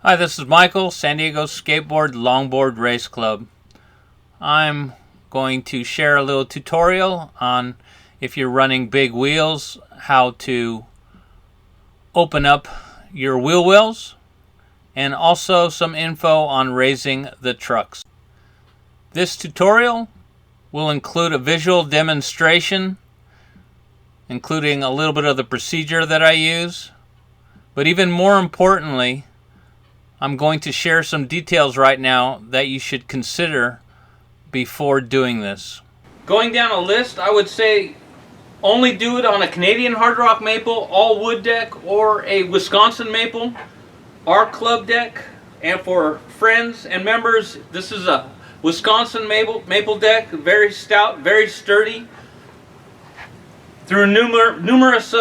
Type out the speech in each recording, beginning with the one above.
Hi, this is Michael, San Diego Skateboard Longboard Race Club. I'm going to share a little tutorial on, if you're running big wheels, how to open up your wheel wells, and also some info on raising the trucks. This tutorial will include a visual demonstration, including a little bit of the procedure that I use, but even more importantly, I'm going to share some details right now that you should consider before doing this. Going down a list, I would say only do it on a Canadian hard rock maple, all wood deck, or a Wisconsin maple. Our club deck, and for friends and members, this is a Wisconsin maple deck, very stout, very sturdy. Through numerous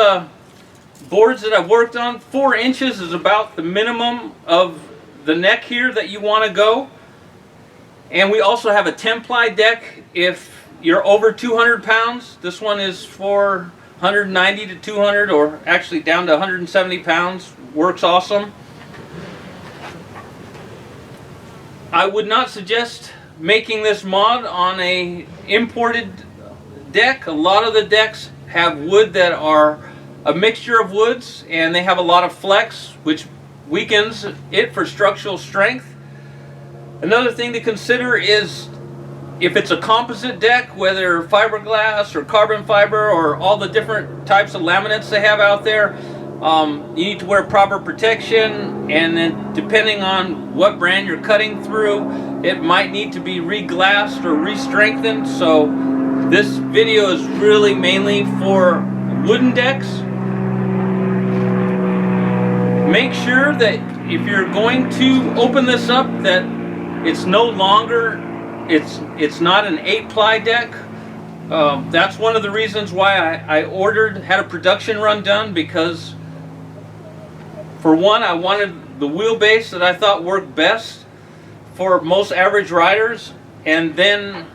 boards that I've worked on, 4 inches is about the minimum of the neck here that you want to go. And we also have a 10-ply deck if you're over 200 pounds. This one is for 190 to 200, or actually down to 170 pounds. Works awesome. I would not suggest making this mod on a imported deck. A lot of the decks have wood that are a mixture of woods, and they have a lot of flex, which weakens it for structural strength. Another thing to consider is if it's a composite deck, whether fiberglass or carbon fiber or all the different types of laminates they have out there, you need to wear proper protection, and then depending on what brand you're cutting through, it might need to be re-glassed or re-strengthened. So this video is really mainly for wooden decks. Make sure that if you're going to open this up, that it's no longer, it's not an 8-ply deck. That's one of the reasons why I had a production run done, because for one, I wanted the wheelbase that I thought worked best for most average riders, and then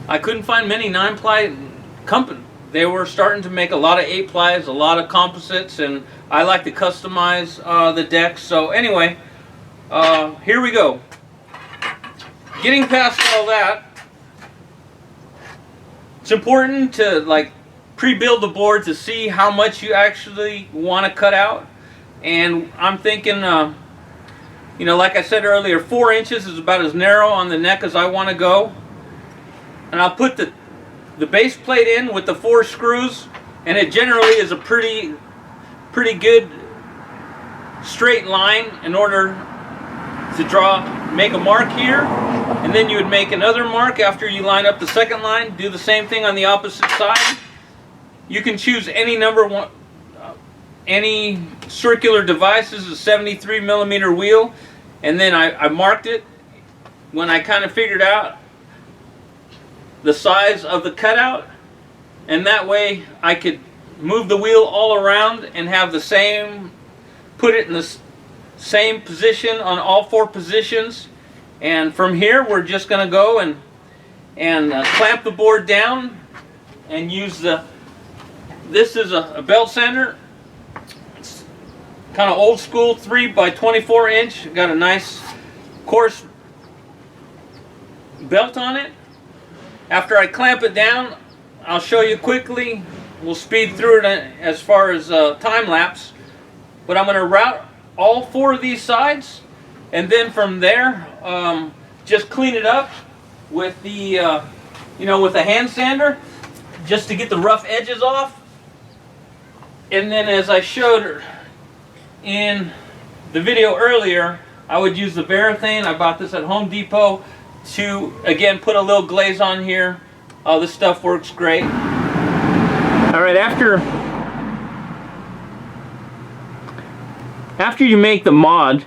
I couldn't find many 9-ply companies. They were starting to make a lot of 8-plies, a lot of composites, and I like to customize the decks. So anyway, here we go. Getting past all that, it's important to pre-build the board to see how much you actually want to cut out. And I'm thinking, like I said earlier, 4 inches is about as narrow on the neck as I want to go. And I'll put the base plate in with the 4 screws, and it generally is a pretty good straight line in order to make a mark here, and then you would make another mark after you line up the second line. Do the same thing on the opposite side. You can choose any number, any circular device. This is a 73 millimeter wheel, and then I marked it when I kind of figured out the size of the cutout, and that way I could move the wheel all around and have put it in the same position on all 4 positions. And from here we're just going to go and clamp the board down and use this is a belt sander. It's kind of old school, 3 by 24 inch. Got a nice coarse belt on it. After I clamp it down, I'll show you quickly. We'll speed through it as far as time lapse. But I'm going to route all 4 of these sides, and then from there, just clean it up with the, with a hand sander, just to get the rough edges off. And then, as I showed in the video earlier, I would use the Varathane. I bought this at Home Depot to, again, put a little glaze on here. This stuff works great. Alright, after you make the mod,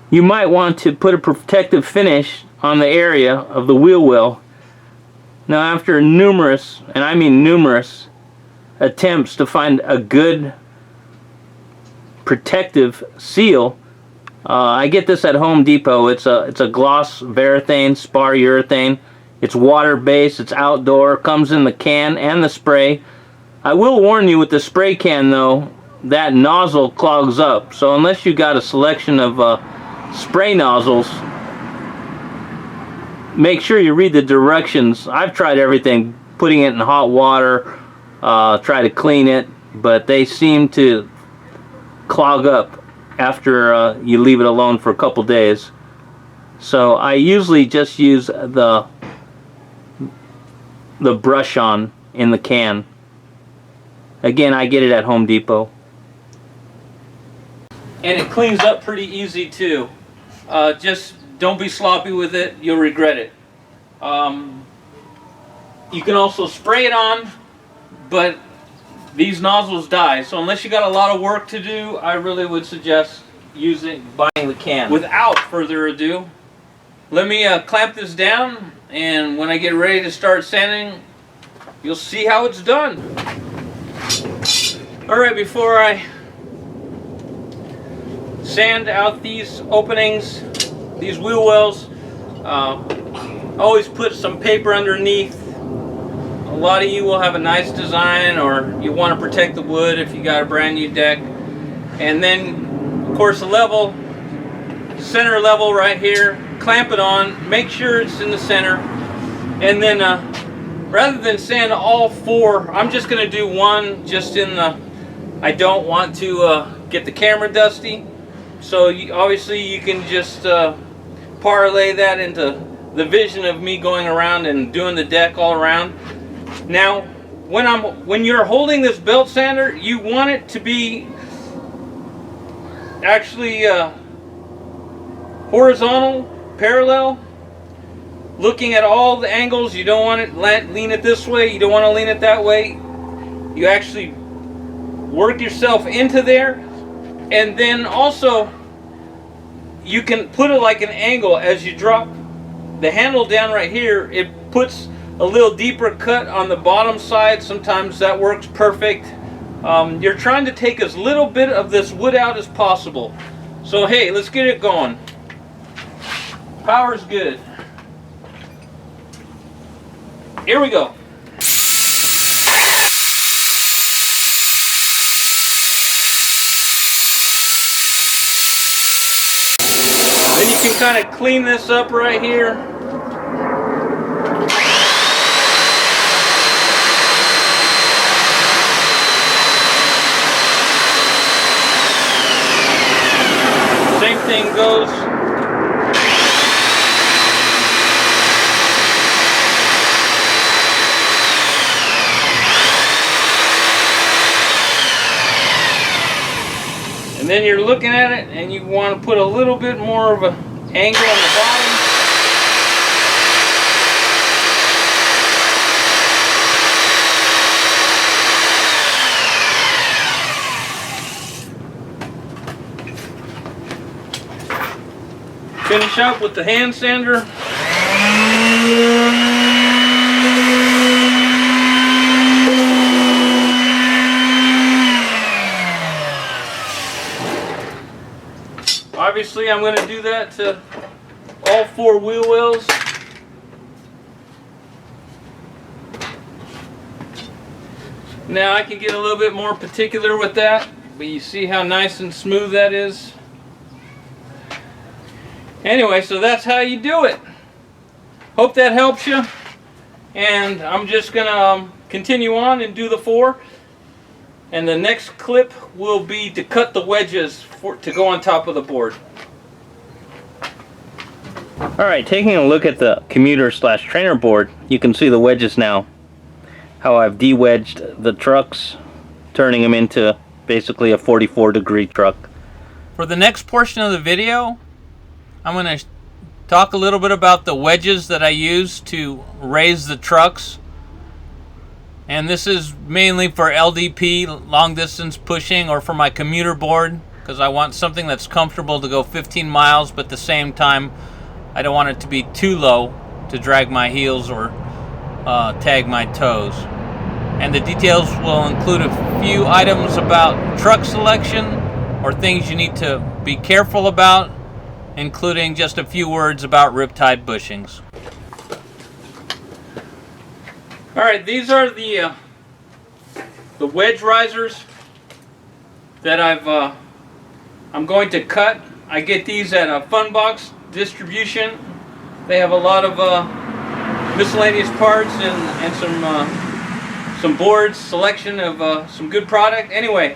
you might want to put a protective finish on the area of the wheel well. Now, after numerous, and I mean numerous, attempts to find a good protective seal, I get this at Home Depot. It's a gloss Varathane spar urethane. It's water based, it's outdoor, comes in the can and the spray. I will warn you with the spray can though, that nozzle clogs up. So unless you got a selection of spray nozzles, make sure you read the directions. I've tried everything, putting it in hot water, try to clean it, but they seem to clog up after you leave it alone for a couple days. So I usually just use the brush on in the can. Again, I get it at Home Depot. And it cleans up pretty easy too. Just don't be sloppy with it, you'll regret it. You can also spray it on, but these nozzles die. So unless you got a lot of work to do, I really would suggest buying the can. Without further ado, let me clamp this down, and when I get ready to start sanding, you'll see how it's done. Alright, before I sand out these openings, these wheel wells, always put some paper underneath. A lot of you will have a nice design, or you want to protect the wood if you got a brand new deck. And then, of course, the level, center level right here, clamp it on, make sure it's in the center, and then rather than sand all four, I'm just going to do one just in the, I don't want to get the camera dusty, so obviously you can just parlay that into the vision of me going around and doing the deck all around. Now, when you're holding this belt sander, you want it to be actually horizontal, parallel, looking at all the angles. You don't want to lean it this way, you don't want to lean it that way. You actually work yourself into there, and then also you can put it like an angle. As you drop the handle down right here, it puts a little deeper cut on the bottom side. Sometimes that works perfect. You're trying to take as little bit of this wood out as possible. So hey, let's get it going. Power's good. Here we go. Then you can kind of clean this up right here. Same thing goes. And then you're looking at it and you want to put a little bit more of an angle on the bottom. Finish up with the hand sander. Obviously, I'm going to do that to all four wheel wells. Now I can get a little bit more particular with that, but you see how nice and smooth that is. Anyway, so that's how you do it. Hope that helps you. And I'm just going to continue on and do the four. And the next clip will be to cut the wedges to go on top of the board. Alright, taking a look at the commuter / trainer board, you can see the wedges now. How I've de-wedged the trucks, turning them into basically a 44-degree truck. For the next portion of the video, I'm going to talk a little bit about the wedges that I use to raise the trucks. And this is mainly for LDP, long distance pushing, or for my commuter board, because I want something that's comfortable to go 15 miles, but at the same time I don't want it to be too low to drag my heels or tag my toes. And the details will include a few items about truck selection or things you need to be careful about, including just a few words about riptide bushings. Alright, these are the wedge risers. that I'm going to cut. I get these at a Fun Box distribution. They have a lot of miscellaneous parts and some boards, selection of some good product. Anyway,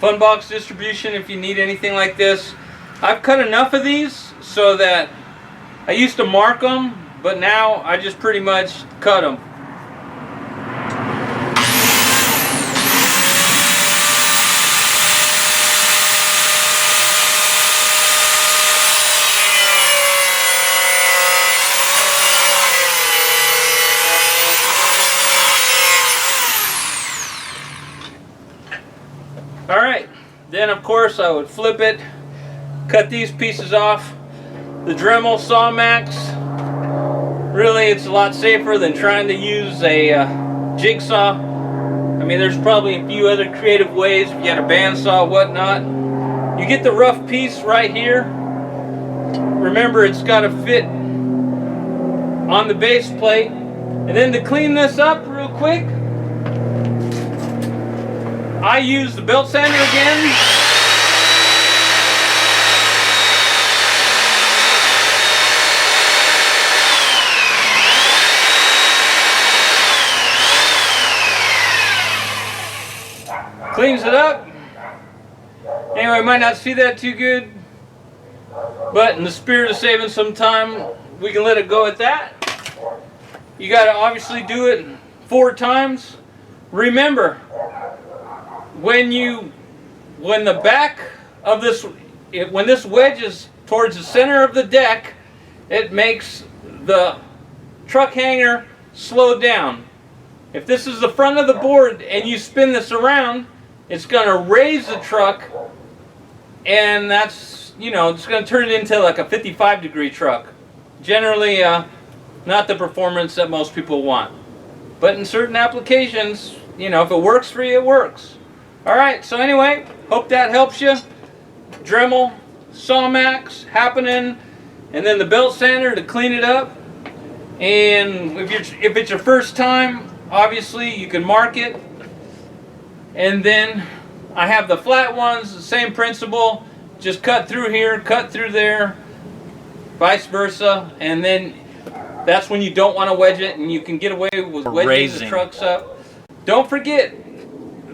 Fun Box distribution if you need anything like this. I've cut enough of these so that I used to mark them, but now I just pretty much cut them. Alright, then of course I would flip it, cut these pieces off. The Dremel Saw Max, really it's a lot safer than trying to use a jigsaw. I mean, there's probably a few other creative ways if you had a bandsaw, whatnot. You get the rough piece right here. Remember, it's got to fit on the base plate. And then to clean this up real quick, I use the belt sander again. Cleans it up. Anyway, might not see that too good, but in the spirit of saving some time, we can let it go at that. You got to obviously do it 4 times. Remember, when the back of this, when this wedge is towards the center of the deck, it makes the truck hanger slow down. If this is the front of the board and you spin this around, it's going to raise the truck, and that's, you know, it's going to turn it into like a 55-degree truck. Generally, not the performance that most people want. But in certain applications, you know, if it works for you, it works. Alright, so anyway, hope that helps you. Dremel, Saw Max, happening, and then the belt sander to clean it up. And if it's your first time, obviously you can mark it. And then I have the flat ones, the same principle, just cut through here, cut through there, vice versa, and then that's when you don't want to wedge it, and you can get away with wedging the trucks up. Don't forget,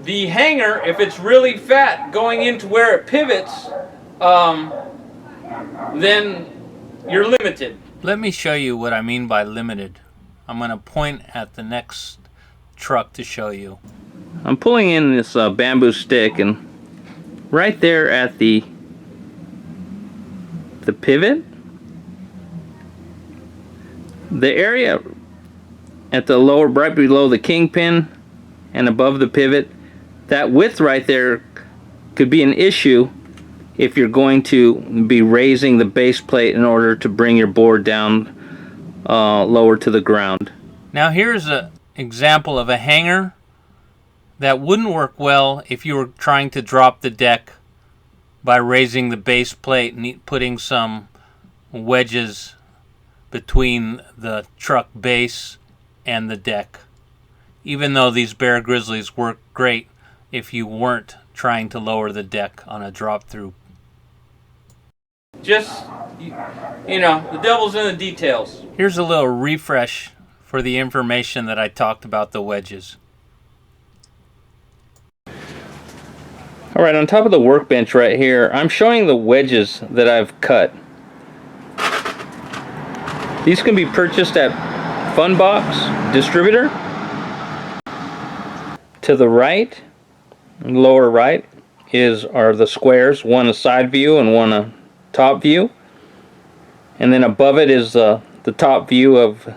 the hanger, if it's really fat going into where it pivots, then you're limited. Let me show you what I mean by limited. I'm going to point at the next truck to show you. I'm pulling in this bamboo stick, and right there at the pivot, the area at the lower, right below the kingpin and above the pivot, that width right there could be an issue if you're going to be raising the base plate in order to bring your board down lower to the ground. Now here's an example of a hanger that wouldn't work well if you were trying to drop the deck by raising the base plate and putting some wedges between the truck base and the deck. Even though these Bear Grizzlies work great if you weren't trying to lower the deck on a drop-through. Just, you know, the devil's in the details. Here's a little refresh for the information that I talked about the wedges. Alright, on top of the workbench right here, I'm showing the wedges that I've cut. These can be purchased at Fun Box distributor. To the right, lower right, are the squares, one a side view and one a top view. And then above it is the top view of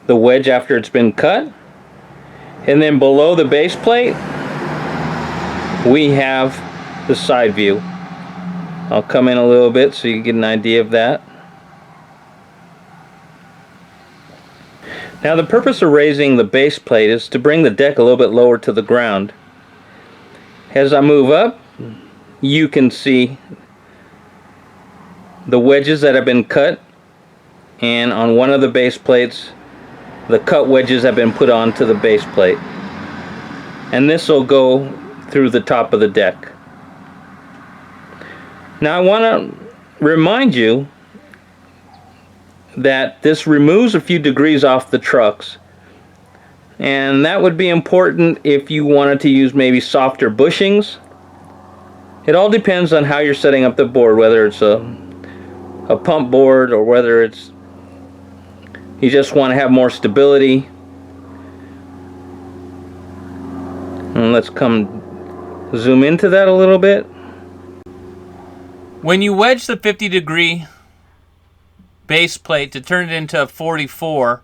the wedge after it's been cut. And then below the base plate, we have the side view. I'll come in a little bit so you get an idea of that. Now the purpose of raising the base plate is to bring the deck a little bit lower to the ground. As I move up, you can see the wedges that have been cut, and on one of the base plates, the cut wedges have been put onto the base plate. And this will go through the top of the deck. Now I want to remind you that this removes a few degrees off the trucks, and that would be important if you wanted to use maybe softer bushings. It all depends on how you're setting up the board, whether it's a pump board or whether it's you just want to have more stability. And let's zoom into that a little bit. When you wedge the 50-degree base plate to turn it into a 44,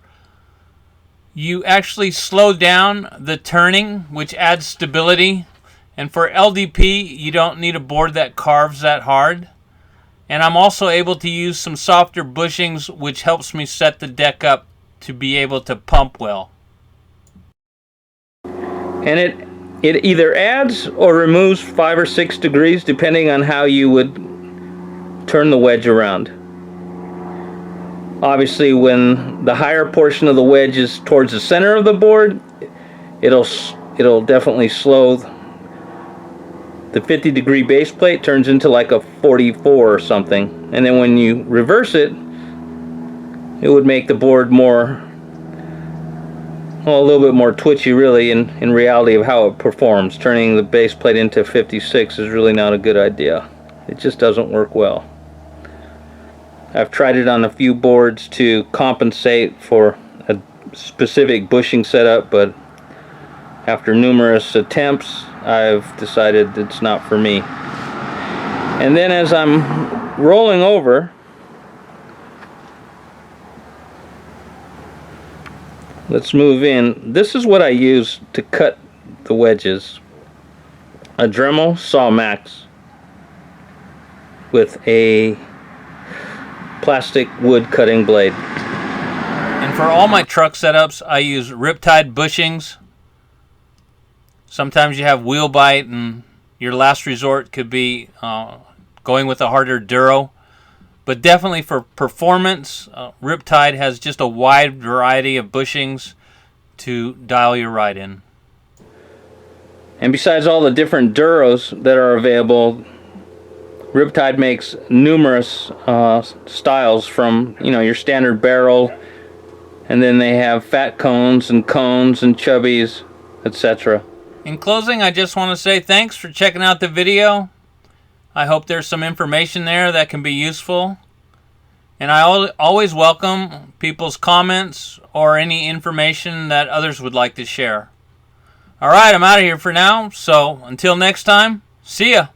you actually slow down the turning, which adds stability. And for LDP, you don't need a board that carves that hard. And I'm also able to use some softer bushings, which helps me set the deck up to be able to pump well. And it either adds or removes 5 or 6 degrees depending on how you would turn the wedge around. Obviously, when the higher portion of the wedge is towards the center of the board, it'll definitely slow. The 50-degree base plate turns into like a 44 or something, and then when you reverse it, it would make the board a little bit more twitchy, really, in reality of how it performs. Turning the base plate into 56 is really not a good idea. It just doesn't work well. I've tried it on a few boards to compensate for a specific bushing setup, but after numerous attempts, I've decided it's not for me. And then as I'm rolling over, let's move in. This is what I use to cut the wedges. A Dremel Saw Max with a plastic wood cutting blade. And for all my truck setups, I use riptide bushings. Sometimes you have wheel bite, and your last resort could be going with a harder duro. But definitely for performance, Riptide has just a wide variety of bushings to dial your ride in. And besides all the different duros that are available, Riptide makes numerous styles from your standard barrel, and then they have fat cones and chubbies, etc. In closing, I just want to say thanks for checking out the video. I hope there's some information there that can be useful. And I always welcome people's comments or any information that others would like to share. Alright, I'm out of here for now. So until next time, see ya.